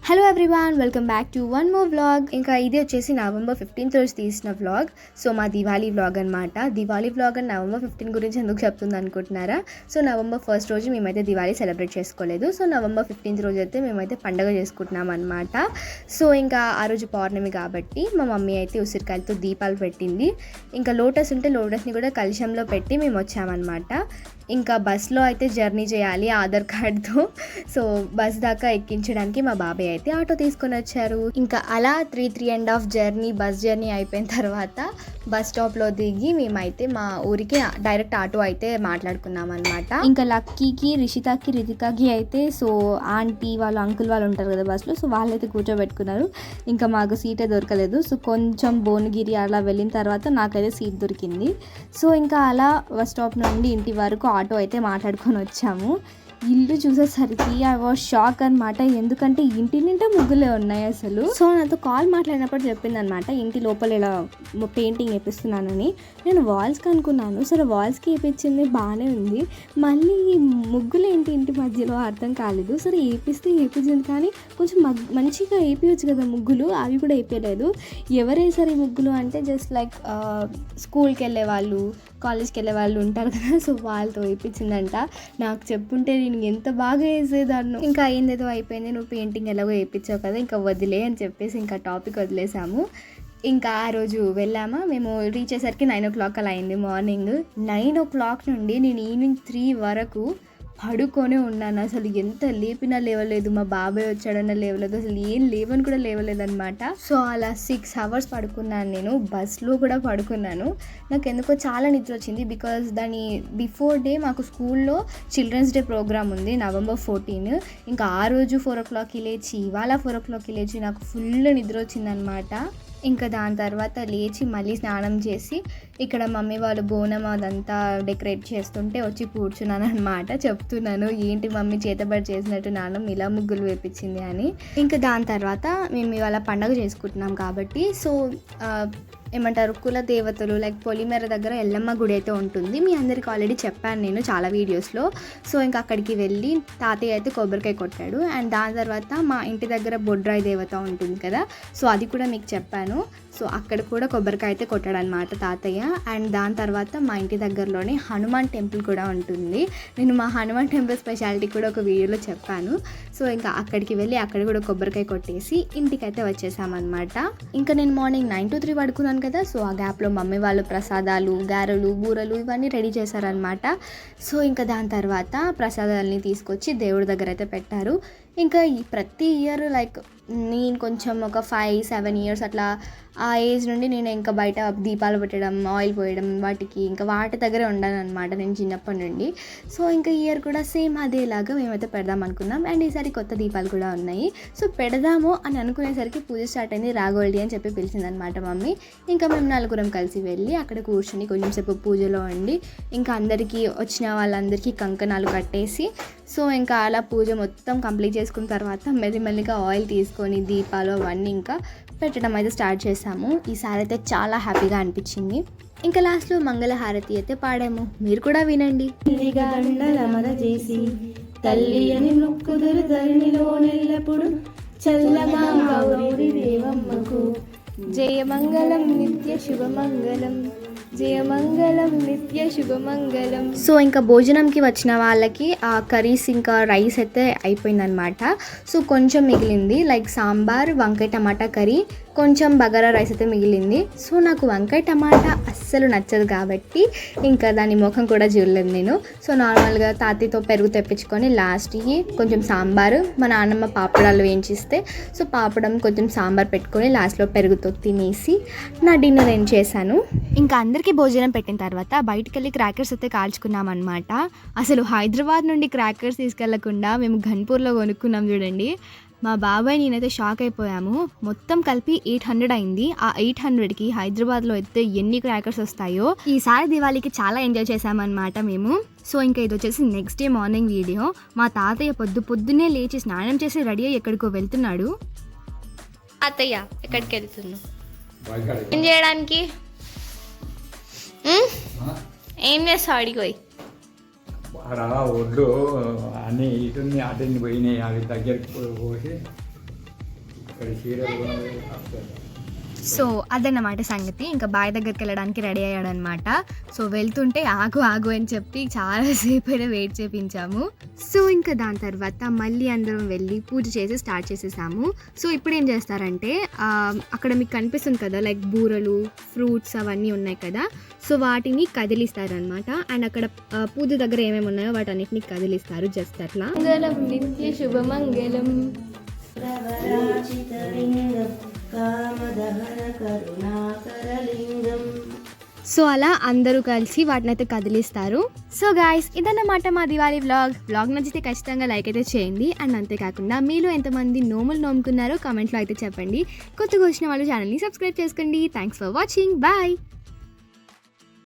Hello everyone, welcome back to one more vlog. ఇంకా ఇది వచ్చేసి నవంబర్ 15th రోజు తీసిన వ్లాగ్. సో మా దివాళీ వ్లాగ్ అనమాట. దివాళీ వ్లాగ్ అని నవంబర్ 15 గురించి ఎందుకు చెప్తుంది అనుకుంటున్నారా? సో నవంబర్ 1st రోజు మేమైతే దివాళీ సెలబ్రేట్ చేసుకోలేదు. సో నవంబర్ 15th రోజు అయితే మేమైతే పండుగ చేసుకుంటున్నాం అనమాట. సో ఇంకా ఆ రోజు పౌర్ణమి కాబట్టి మా మమ్మీ అయితే ఉసిరికాయలతో దీపాలు పెట్టింది. ఇంకా లోటస్ ఉంటే లోటస్ని కూడా కలశంలో పెట్టి మేము వచ్చామన్నమాట. ఇంకా బస్లో అయితే జర్నీ చేయాలి ఆధార్ కార్డ్తో. సో బస్ దాకా ఎక్కించడానికి మా బాబాయ్ అయితే ఆటో తీసుకొని వచ్చారు. ఇంకా అలా 3.5 జర్నీ బస్ జర్నీ అయిపోయిన తర్వాత బస్ స్టాప్లో దిగి మేమైతే మా ఊరికి డైరెక్ట్ ఆటో అయితే మాట్లాడుకున్నాం అనమాట. ఇంకా లక్కీకి, రిషితాకి, రితికాకి అయితే సో ఆంటీ వాళ్ళు, అంకుల్ వాళ్ళు ఉంటారు కదా బస్లో, సో వాళ్ళైతే కూర్చోబెట్టుకున్నారు. ఇంకా మాకు సీటే దొరకలేదు. సో కొంచెం భువనగిరి అలా వెళ్ళిన తర్వాత నాకైతే సీట్ దొరికింది. సో ఇంకా అలా బస్ స్టాప్ నుండి ఇంటి వరకు ఆటో అయితే మాట్లాడుకొని వచ్చాము. ఇల్లు చూసేసరికి ఐ వాజ్ షాక్ అనమాట. ఎందుకంటే ఇంటి నిండా ముగ్గులే ఉన్నాయి అసలు. సో నాతో కాల్ మాట్లాడినప్పుడు చెప్పింది అనమాట, ఇంటి లోపల ఇలా పెయింటింగ్ వేపిస్తున్నానని. నేను వాల్స్కి అనుకున్నాను. సరే వాల్స్కి వేయించింది బాగానే ఉంది, మళ్ళీ ముగ్గులు ఏంటి ఇంటి మధ్యలో అర్థం కాలేదు. సరే వేపిస్తే వేపించింది, కానీ కొంచెం మంచిగా వేపించచ్చు కదా ముగ్గులు, అవి కూడా వేయలేదు. ఎవరు వేసారు ఈ ముగ్గులు అంటే జస్ట్ లైక్ స్కూల్కి వెళ్ళే వాళ్ళు, కాలేజ్కి వెళ్ళే వాళ్ళు ఉంటారు కదా, సో వాళ్ళతో వేయించిందంట. నాకు చెప్పుంటే నేను ఎంత బాగా వేసేదాన్ని. ఇంకా అయిందేదో అయిపోయింది, నువ్వు పెయింటింగ్ ఎలాగో వేయించావు కదా, ఇంకా వదిలే అని చెప్పేసి ఇంకా టాపిక్ వదిలేసాము. ఇంకా ఆ రోజు వెళ్ళామా, మేము రీచ్ అయ్యేసరికి 9 o'clock అలా అయింది. మార్నింగ్ 9 o'clock నుండి నేను ఈవినింగ్ 3 వరకు పడుకొనే ఉన్నాను. అసలు ఎంత లేపినా లేవలేదు, మా బాబాయ్ వచ్చాడన్నా లేవలేదు, అసలు ఏం లేవని కూడా లేవలేదన్నమాట. సో అలా 6 hours పడుకున్నాను. నేను బస్లో కూడా పడుకున్నాను. నాకు ఎందుకో చాలా నిద్ర వచ్చింది. బికాజ్ దాని బిఫోర్ డే మాకు స్కూల్లో చిల్డ్రన్స్ డే ప్రోగ్రామ్ ఉంది నవంబర్ 14. ఇంకా ఆ రోజు 4 o'clockకి లేచి, ఇవాళ 4 o'clockకి లేచి నాకు ఫుల్ నిద్ర వచ్చిందనమాట. ఇంకా దాని తర్వాత లేచి మళ్ళీ స్నానం చేసి ఇక్కడ మమ్మీ వాళ్ళు బోనం అదంతా డెకరేట్ చేస్తుంటే వచ్చి కూర్చున్నాను అనమాట. చెప్తున్నాను, ఏంటి మమ్మీ చేతబడి చేసినట్టు నాన్న ఇలా ముగ్గులు వేపించింది అని. ఇంకా దాని తర్వాత మేము ఇవాళ పండుగ చేసుకుంటున్నాం కాబట్టి సో ఏమంటారు, కుల దేవతలు లైక్ పొలిమేర దగ్గర ఎల్లమ్మ గుడి అయితే ఉంటుంది. మీ అందరికి ఆల్రెడీ చెప్పాను నేను చాలా వీడియోస్లో. సో ఇంకా అక్కడికి వెళ్ళి తాతయ్య అయితే కొబ్బరికాయ కొట్టాడు. అండ్ దాని తర్వాత మా ఇంటి దగ్గర బొడ్రాయి దేవత ఉంటుంది కదా, సో అది కూడా మీకు చెప్పాను. సో అక్కడ కూడా కొబ్బరికాయ అయితే కొట్టాడనమాట తాతయ్య. అండ్ దాని తర్వాత మా ఇంటి దగ్గరలోనే హనుమాన్ టెంపుల్ కూడా ఉంటుంది. నేను మా హనుమాన్ టెంపుల్ స్పెషాలిటీ కూడా ఒక వీడియోలో చెప్పాను. సో ఇంకా అక్కడికి వెళ్ళి అక్కడ కూడా కొబ్బరికాయ కొట్టేసి ఇంటికైతే వచ్చేసామన్నమాట. ఇంకా నేను మార్నింగ్ 9 to 3 పడుకున్నాను కదా, సో ఆ గ్యాప్లో మమ్మీ వాళ్ళు ప్రసాదాలు, గారెలు, బూరలు ఇవన్నీ రెడీ చేశారనమాట. సో ఇంకా దాని తర్వాత ప్రసాదాలని తీసుకొచ్చి దేవుడి దగ్గర అయితే పెట్టారు. ఇంకా ప్రతి ఇయర్ లైక్ నేను కొంచెం ఒక 5-7 years అట్లా ఆ ఏజ్ నుండి నేను ఇంకా బయట దీపాలు పెట్టడం, ఆయిల్ పోయడం వాటికి ఇంకా వాటి దగ్గరే ఉండాను అనమాట నేను చిన్నప్పటి నుండి. సో ఇంకా ఇయర్ కూడా సేమ్ అదేలాగా మేమైతే పెడదాం అనుకున్నాం. అండ్ ఈసారి కొత్త దీపాలు కూడా ఉన్నాయి. సో పెడదాము అని అనుకునేసరికి పూజ స్టార్ట్ అయింది. రాగోల్డి అని చెప్పి పిలిచిందనమాట మమ్మీ. ఇంకా మేము 4 కలిసి వెళ్ళి అక్కడ కూర్చొని కొంచెం సేపు పూజలో ఉండి ఇంకా అందరికీ వచ్చిన వాళ్ళందరికీ కంకణాలు కట్టేసి సో ఇంకా అలా పూజ మొత్తం కంప్లీట్ చేసుకున్న తర్వాత మెల్లిమెల్లిగా ఆయిల్ తీసుకొని దీపాలు అవన్నీ ఇంకా పెట్టడం అయితే స్టార్ట్ చేసాము. ఈసారి అయితే చాలా హ్యాపీగా అనిపించింది. ఇంకా లాస్ట్లో మంగళహారతి అయితే పాడాము, మీరు కూడా వినండి. తల్లి అని మొక్కుదురు ధరణిలో నెల్లప్పుడు చల్లగా గౌరీ దేవమ్మకు జయమంగళం నిత్య శుభమంగళం, జయమంగళం నిత్య శుభమంగళం. సో ఇంకా భోజనంకి వచ్చిన వాళ్ళకి ఆ కర్రీస్ ఇంకా రైస్ అయితే అయిపోయిందనమాట. సో కొంచెం మిగిలింది లైక్ సాంబార్, వంకాయ టమాటా కర్రీ, కొంచెం బగారా రైస్ అయితే మిగిలింది. సో నాకు వంకాయ టమాటా అస్సలు నచ్చదు కాబట్టి ఇంకా దాని ముఖం కూడా చూడలేదు నేను. సో నార్మల్గా తాతయ్యతో పెరుగు తెప్పించుకొని లాస్ట్కి కొంచెం సాంబారు, మా నాన్నమ్మ పాపడాలు వేయించిస్తే సో పాపడం కొంచెం సాంబార్ పెట్టుకొని లాస్ట్లో పెరుగుతో తినేసి నా డిన్నర్ ఏం చేశాను. ఇంకా అందరికీ భోజనం పెట్టిన తర్వాత బయటికి వెళ్ళి క్రాకర్స్ అయితే కాల్చుకున్నాం అనమాట. అసలు హైదరాబాద్ నుండి క్రాకర్స్ తీసుకెళ్లకుండా మేము ఘన్పూర్లో కొనుక్కున్నాం చూడండి. మా బాబాయ్ నేనైతే షాక్ అయిపోయాము. మొత్తం కలిపి 800 అయింది. ఆ 800కి హైదరాబాద్లో అయితే ఎన్ని క్రాకర్స్ వస్తాయో. ఈసారి దివాళీకి చాలా ఎంజాయ్ చేసామన్నమాట మేము. సో ఇంకా ఇది వచ్చేసి నెక్స్ట్ డే మార్నింగ్ వీడియో. మా తాతయ్య పొద్దున్నే లేచి స్నానం చేసి రెడీ అయ్యి ఎక్కడికో వెళ్తున్నాడు. తాతయ్య ఎక్కడికి వెళ్తున్నావు? ఏం చేయడానికి? ఏం చేస్తావు అడిగిపోయి? ఒడ్లు అన్నీ ఇటుని అటుని పోయినాయి, అవి దగ్గరికి పోసి సో అదన్నమాట సంగతి. ఇంకా బాయ్ దగ్గరికి వెళ్ళడానికి రెడీ అయ్యాడనమాట. సో వెళ్తుంటే ఆగు ఆగు అని చెప్పి చాలాసేపు అయినా వెయిట్ చేయించాము. సో ఇంకా దాని తర్వాత మళ్ళీ అందరం వెళ్ళి పూజ చేసి స్టార్ట్ చేసేసాము. సో ఇప్పుడు ఏం చేస్తారంటే అక్కడ మీకు కనిపిస్తుంది కదా, లైక్ బూరలు, ఫ్రూట్స్ అవన్నీ ఉన్నాయి కదా, సో వాటిని కదిలిస్తారనమాట. అండ్ అక్కడ పూజ దగ్గర ఏమేమి ఉన్నాయో వాటన్నిటిని కదిలిస్తారు జస్ట్ అట్లా. మంగళం నిత్య శుభమంగళం సో అలా అందరూ కలిసి వాటిని అయితే కదిలిస్తారు. సో గాయ్స్, ఇదన్నమాట మా దివాళీ వ్లాగ్ నచ్చితే ఖచ్చితంగా లైక్ అయితే చేయండి. అండ్ అంతేకాకుండా మీలో ఎంతమంది నోములు నోముకున్నారో కామెంట్లో అయితే చెప్పండి. కొత్తగా వచ్చిన వాళ్ళు ఛానల్ని సబ్స్క్రైబ్ చేసుకోండి. Thanks for watching. బాయ్.